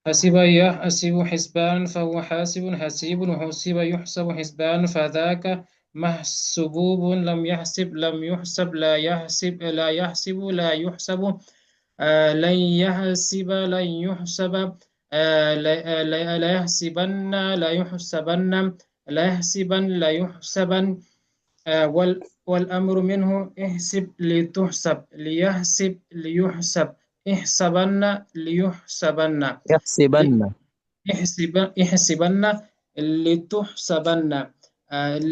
حسب يحسب حسبان فهو حاسب حسيب، وحسب يحسب حسبان فذاك محسوب، لم يحسب لا يحسب لا يحسب لا يحسب، لن يحسب لن يحسب، لا يحسبن لا يحسبن، لا يحسبن لا يحسبن، والأمر منه احسب لتحسب، ليحسب ليحسب، احسبن ليحسبن، يحسبن. احسبن لتحسبن،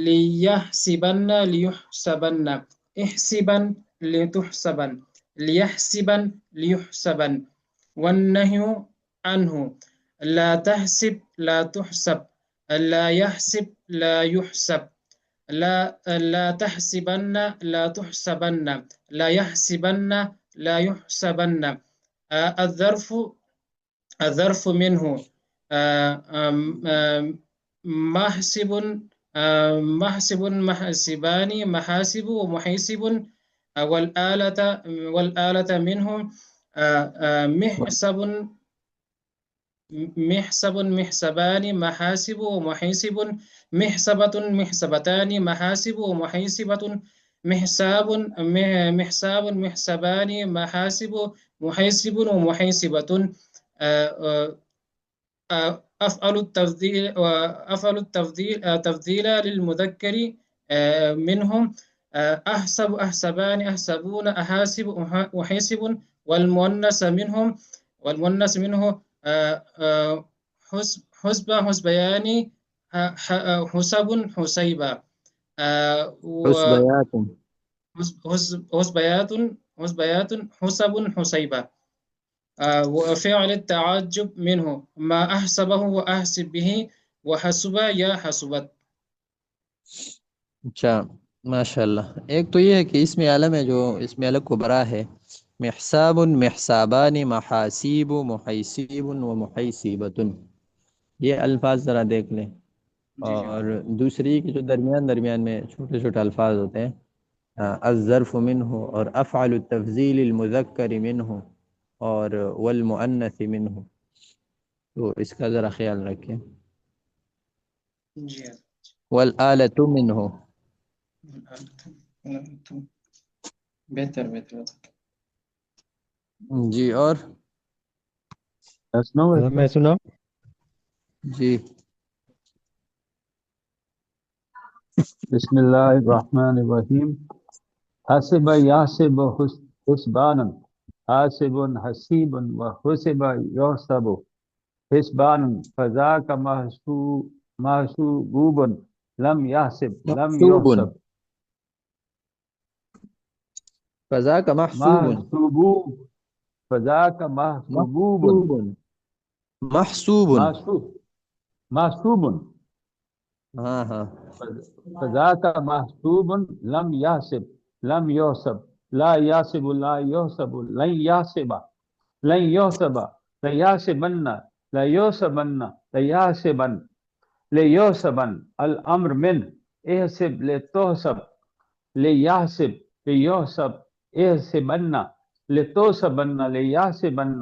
ليحسبن ليحسبن، احسبا لتحسبن، ليحسبا ليحسبن، والنهي عنه لا تحسب لا تحسب، لا يحسب لا يحسب، لا تحسبن لا تحسبن، لا يحسبن لا يحسبن. الظرف منه محسب، محسب محسبان محاسب ومحيسب، والآلة منه محسب محسب محسبان محاسب ومحيسب، محسبة محسبتان محاسب ومحيسبة، محساب محسبان محاسب محيسب ومحيسبة. أفعل التفضيل وأفعل التفضيل تفضيلا للمذكر منهم، أحسب أحسبان أحسبون أحاسب أحاسب، والمؤنث منهم والمؤنث منه حسب حسبيان حسب حسيبا، حسبيات. وحسبيات حسبيات حسب حسيبا. وفعل التعجب منه ما أحسبه وأحسب به، وحسب يا حسبت. اچھا، ماشاء اللہ. ایک تو یہ ہے کہ اسم اعلم ہے جو اسم اعلم کو برا ہے، محساب محسابان محاسیب محیسیب و محیسیبۃ. یہ الفاظ ذرا دیکھ لیں. جی اور دوسری کے جو درمیان میں چھوٹے چھوٹے الفاظ ہوتے ہیں، الظرف منہ اور افعل التفضیل المذکر منہ اور والمؤنث منہ، تو اس کا ذرا خیال رکھیں. جی والآلۃ منہ. بہتر بہتر. جی اور میں سنا. جی بسم اللہ الرحمن الرحیم. حسب یحسب حسبانا، حاسب حسیب وحسب یحسب حسبانا، فذاک محسوب لم یحسب لم محسوب، یحسب، فذاک محسوب. محسوب فذاک محسوب محسوب محسوب. محسوب محسوب ہاں ہاں. فذاک محسوب لم یحسب لم یحسب، لا یحسب لا یحسب، لن یحسب لن یحسب، لیحسبن لیحسبن لیحسبن لیحسبن، الامر من احسب لتحسب، لیحسب لیحسب، احسبن لتحسبن لیحسبن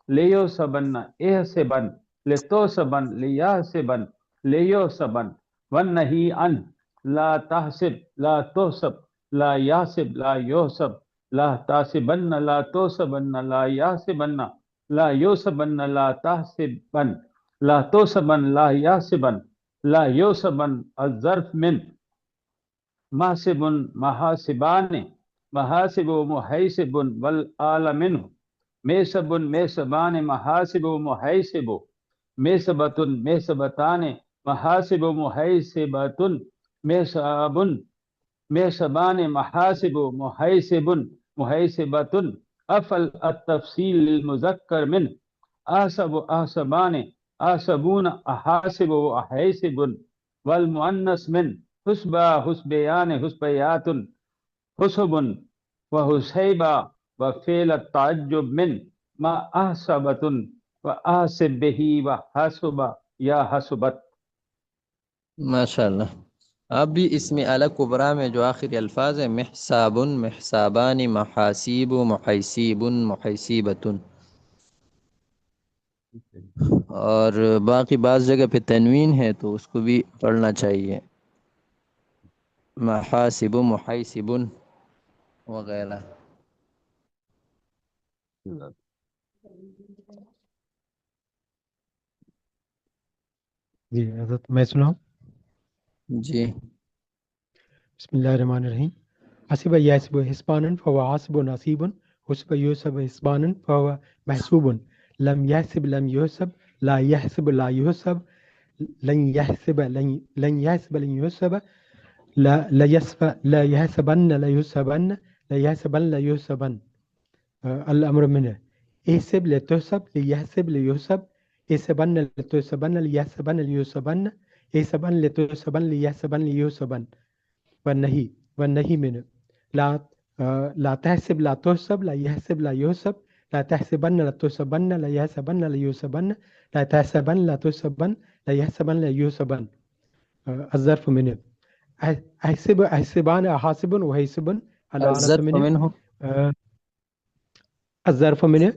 لیحسبن، احسبن لتحسبن لیحسبن لیحسبن، والنہی عن لا تحسب لا تحسب، لا یحسب لا یحسب، لا تحسبن لا تحسبن، لا یحسبن لا یحسبن، لا تحسبن لا تحسبن، لا یحسبن لا یحسبن. الظرف من محسب محاسبان محاسب محیسب، والآل منه میسب میسبان محاسب محیسب، میسبۃ میسبتان محاسب محیسبۃ، میساب میسبان محاسب محیسب محیسبۃ. افعل التفصیل للمذکر من احسب احسبان احسبون احاسب احیسب، والمؤنث من حسبا حسبیان حسبیات حسب وحسیبا. وفعل التعجب من ما احسبۃ واحسب به وحسب یا حسبت. ماشاء اللہ. اب بھی اسم اعلی کبرا میں جو آخری الفاظ ہیں، محساب محسابان محاسیب محیسیب محیسیبۃ. اور باقی بعض جگہ پہ تنوین ہے تو اس کو بھی پڑھنا چاہیے، محاسب، محیسب وغیرہ۔ جی حضرت میں سناؤں؟ جی بسم اللہ الرحمن الرحیم۔ حسب یحسب حسبانا فهو حاسب نصیب، حسب یحسب حسبانا فهو محسوب، لم یحسب لم یحسب، لا یحسب لا یحسب، لن یحسب لن یحسب لن یحسب، لا یحسبن لا یحسبن، لا یحسبن لا یحسبن۔ الامر منه احسب لتحسب ليحسب ليحسب، احسبن لتحسبن ليحسبن ليحسبن، احسبن لتحسبن ليحسبن ليحسبن۔ والنهي منه لا تحسب لا تحسب، لا يحسب لا يحسب، لا تحسبن لا تحسبن، لا يحسبن لا يحسبن، لا تحسبن لا تحسبن، لا يحسبن لا يحسبن۔ الظرف منه احسبان احاسب وحاسب، العالة الظرف منه منه الظرف منه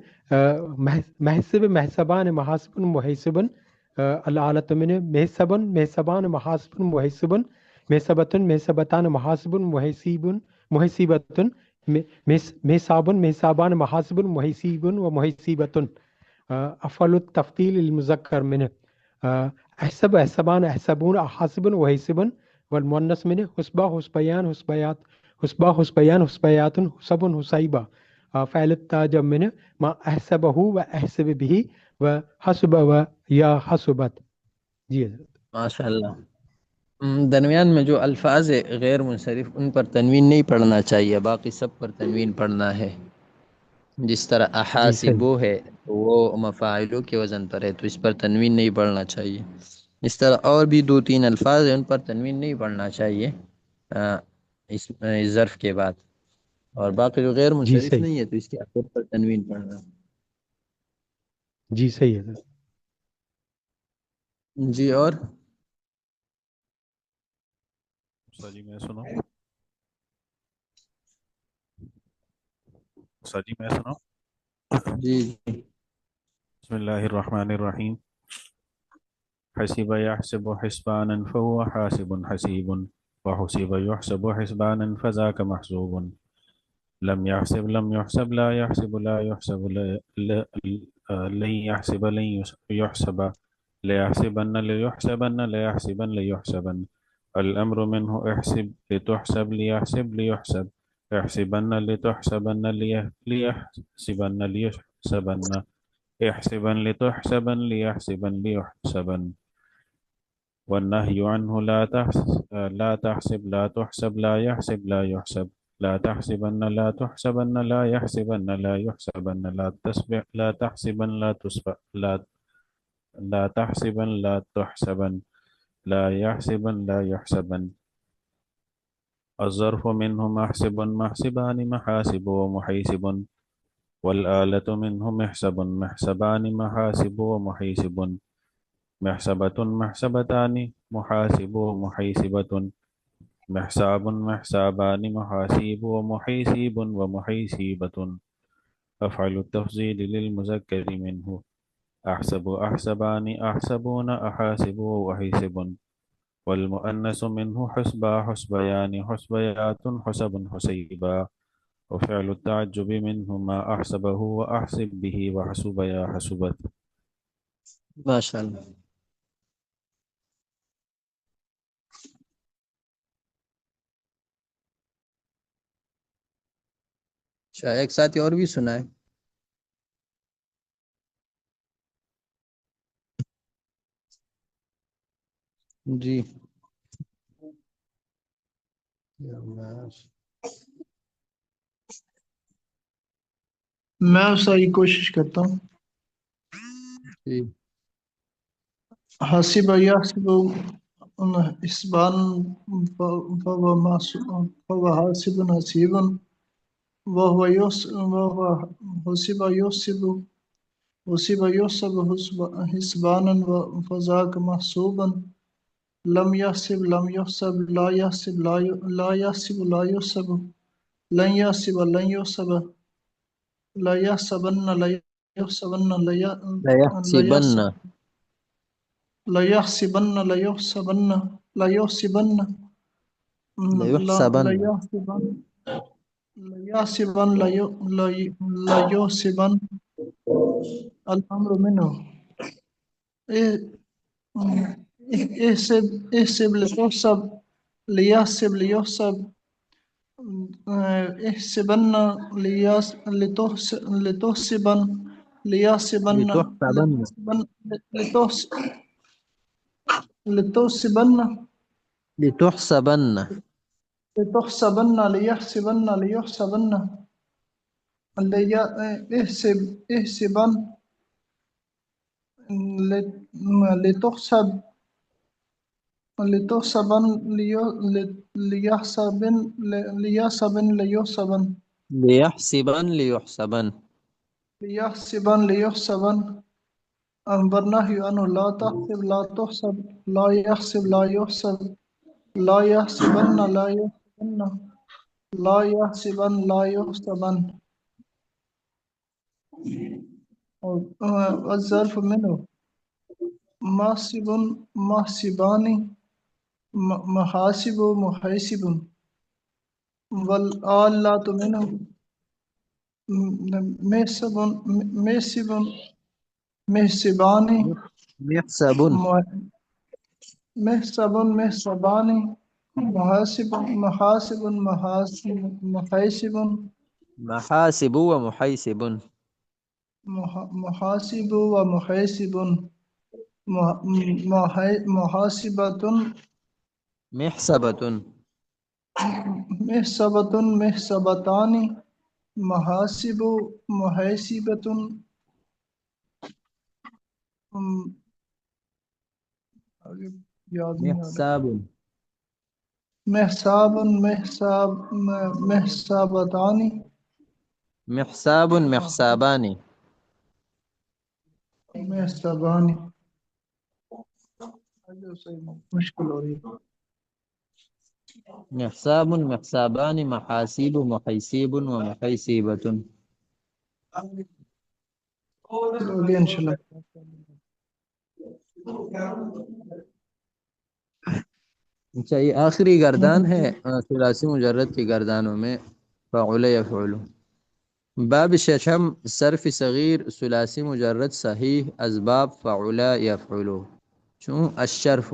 محسب محسبان محاسب محاسب، العالة منه محسب محسبان محاسب محاسب، محسبة محسبتان محاسب محاسب محاسبة، محساب محسابان محاسب محاسب ومحاسبة۔ أفعل التفضيل المذكر منه أحسب أحسبان أحسبون أحاسب وحاسب، والمؤنث منه حسبا حسبيان حسبيات حسبا حسبيان حسبيات حسب حسيبا۔ فعل التاجب منه ما أحسبه وأحسب به وحسب ويا حسبت۔ جی حضرت ماشاء اللہ۔ درمیان میں جو الفاظ غیر منصرف ان پر تنوین نہیں پڑھنا چاہیے، باقی سب پر تنوین پڑھنا ہے۔ جس طرح جی احاسبو صحیح۔ ہے تو وہ مفاعلو کے وزن پر ہے، تو اس پر تنوین نہیں پڑھنا چاہیے۔ اس طرح اور بھی 2-3 الفاظ ہیں ان پر تنوین نہیں پڑھنا چاہیے اس ظرف کے بعد، اور باقی جو غیر جی منصرف صحیح۔ نہیں ہے تو اس کے آخر پر تنوین پڑھنا۔ جی صحیح حضرت۔ جی اور جی میں سناؤں؟ جی میں سناؤں؟ جی بسم اللہ الرحمن الرحیم۔ حسب يحسب حسبانا فهو حاسب حسيب، وحسب يحسب حسبانا فذاك محسوب، لم يحسب لم يحسب لا يحسب لا يحسب لن يحسب لن يحسب، ليحسبن ليحسبن ليحسبن ليحسبن، الأمر منه احسب لتحسب ليحسب ليحسب، احسبن لتحسبن ليحسبن ليحسبن، احسبن لتحسبن ليحسبن ليحسبن، والنهي عنه لا تحسب لا تحسب لا يحسب لا يحسب، لا تحسبن لا تحسبن لا يحسبن لا يحسبن، لا تحسبن لا تحسبن لا تحسبن، لا يحسبن لا يحسبن. الظرف منه محسب محسبان محاسب ومحيسب، والآلة منه محسب محسبان محاسب ومحيسب، محسبة محسبتان محاسب ومحيسبة، محساب محسابان محاسيب ومحيسيب ومحيسيبة. أفعل التفضيل للمذكر منه أحسب أحسبان أحسبون أحاسب وحيسب، والمؤنث منه حسبا حسبيان حسبيات حسب حسيبا، وفعل التعجب منه ما أحسبه وأحسب به وحسب يا حسبت. ماشاء اللہ۔ اچھا ایک ساتھی اور بھی سنائے۔ جی میں صحیح کوشش کرتا ہوں۔ جی حسب یحسب حسبان فهو حاسب حسیب، وهو حسب یحسب حسب یحسب حسبانا فذاك محسوبا، لم يحسب لم يحسب لا يحسب لا يحسب لا يحسب، لن يحسب لن يحسب لا يحسبن لا ليحسبن ليحسبن ليحسبن ليحسبن ليحسبن ليحسبن ليحسبن ليحسبن ليحسبن الأمر منه احسب احسب لتحسب ليحسب ليحسب احسبن لتحسبن ليحسبن لتحسبن لتحسبن لتحسبن لتحسبن ليحسبن ليحسبن احسب احسبن لتحسب لتحسبن ليحسبن ليحسبن ليحسبن ليحسبن ليحسبن ليحسبن ليحسبن والنهي عنه لا تحسب لا تحسب لا يحسب لا يحسب لا يحسبن لا يحسبن لا يحسبن لا يحسبن والظرف منه محاسب محسبان محاسب محاسب والآلات منه محسب محسب محسبان محسب محسب محسبان محاسب محاسب محاسب محاسب محاسب ومحيسب محاسب ومحاسب محاسبة محسبة محسبة محسبتان محاسب محاسبة آگے یاد نہیں آ رہا محساب محساب محساب محسابتان محساب محسابان محسبان آگے صحیح مشکل ہو رہی ہے محساب محسابان محاسيب محيسيب ومحيسيبة آگے انشاءاللہ اچھا یہ آخری گردان ہے ثلاثی مجرد کی گردانوں میں فعل یفعل باب ششم صرف صغیر ثلاثی مجرد صحیح اسباب فعل یفعل چون الشرف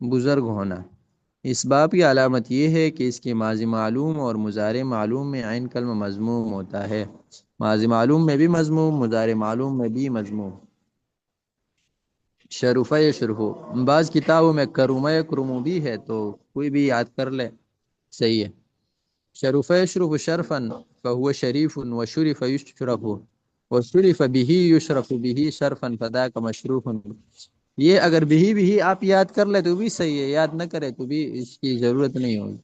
بزرگ ہونا اس باب کی علامت یہ ہے کہ اس کے ماضی معلوم اور مضارع معلوم میں عین کلمہ مضموم ہوتا ہے ماضی معلوم میں بھی مضموم مضارع معلوم میں بھی مضموم شرفہ یشرفو بعض کتابوں میں کرمہ یکرمو بھی ہے تو کوئی بھی یاد کر لے صحیح ہے شرفہ یشرف شرفا فهو شریف وشرف یشرف وشرف به یشرف به شرفا فذاک مشروف یہ اگر بھی آپ یاد کر لے تو بھی صحیح ہے یاد نہ کرے تو بھی اس کی ضرورت نہیں ہوگی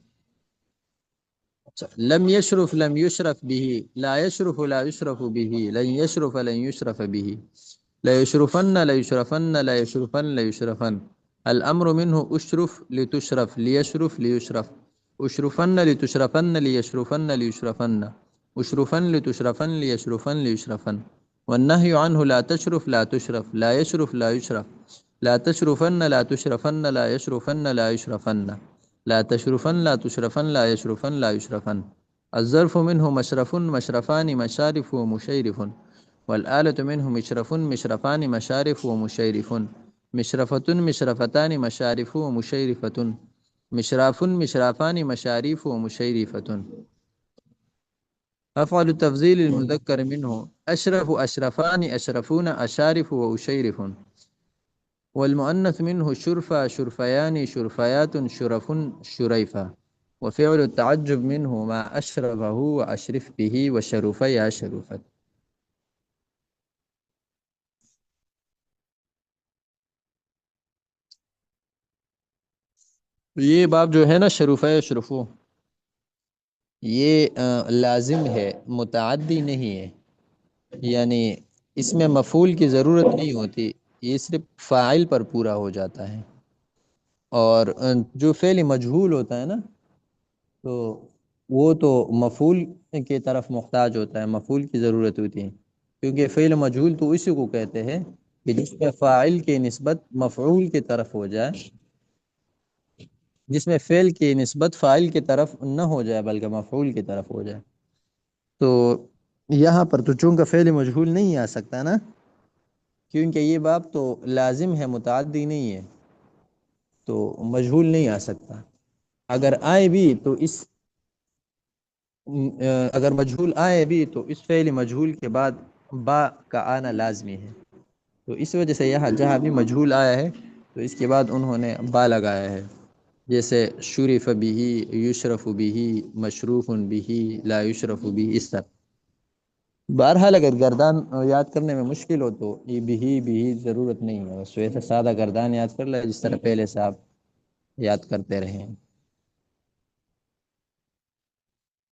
لم یشرف لم یشرف به لا یشرف لا یشرف به لن یشرف لن یشرف به لا يشرفن لا يشرفن لا يشرفن لا يشرفن الأمر منه أشرف لتشرف ليشرف ليشرف أشرفن لتشرفن ليشرفن ليشرفن أشرفن لتشرفن ليشرفن ليشرفن والنهي عنه لا تشرف لا تشرف لا يشرف لا يشرف لا تشرفن لا تشرفن لا يشرفن لا يشرفن لا تشرفن لا تشرفن لا يشرفن لا يشرفن الظرف منه مشرف مشرفان مشارف ومشيرف والآلة منه مشرف مشرفان مشارف ومشيرف مشرفة مشرفتان مشارف ومشيرفة مشراف مشرافان مشاريف ومشيرفة أفعل التفضيل المذكر منه أشرف أشرفان أشرفون أشارف وأشيرف والمؤنث منه شرفة شرفيان شرفيات شرف شريفة وفعل التعجب منه ما أشرفه وأشرف به وشرفيا شرفت یہ باب جو ہے نا شرفہ شرفو یہ لازم ہے متعدی نہیں ہے یعنی اس میں مفعول کی ضرورت نہیں ہوتی یہ صرف فاعل پر پورا ہو جاتا ہے اور جو فعل مجہول ہوتا ہے نا تو وہ تو مفعول کی طرف محتاج ہوتا ہے مفعول کی ضرورت ہوتی ہے کیونکہ فعل مجہول تو اسی کو کہتے ہیں کہ جس میں فاعل کی نسبت مفعول کی طرف ہو جائے، جس میں فعل کی نسبت فاعل کی طرف نہ ہو جائے بلکہ مفعول کی طرف ہو جائے۔ تو یہاں پر تو چونکہ فعل مجہول نہیں آ سکتا نا، کیونکہ یہ باب تو لازم ہے، متعدی نہیں ہے، تو مجہول نہیں آ سکتا۔ اگر آئے بھی تو اگر مجہول آئے بھی تو اس فعل مجہول کے بعد با کا آنا لازمی ہے، تو اس وجہ سے یہاں جہاں بھی مجہول آیا ہے تو اس کے بعد انہوں نے با لگایا ہے، جیسے شرف بھی، یشرف بھی، مشروف بھی، لا یشرف بھی، اس طرح۔ بہرحال اگر گردان یاد کرنے میں مشکل ہو تو یہ بھی ضرورت نہیں ہے، بس ویسے سادہ گردان یاد کر لے جس طرح پہلے سے آپ یاد کرتے رہے ہیں۔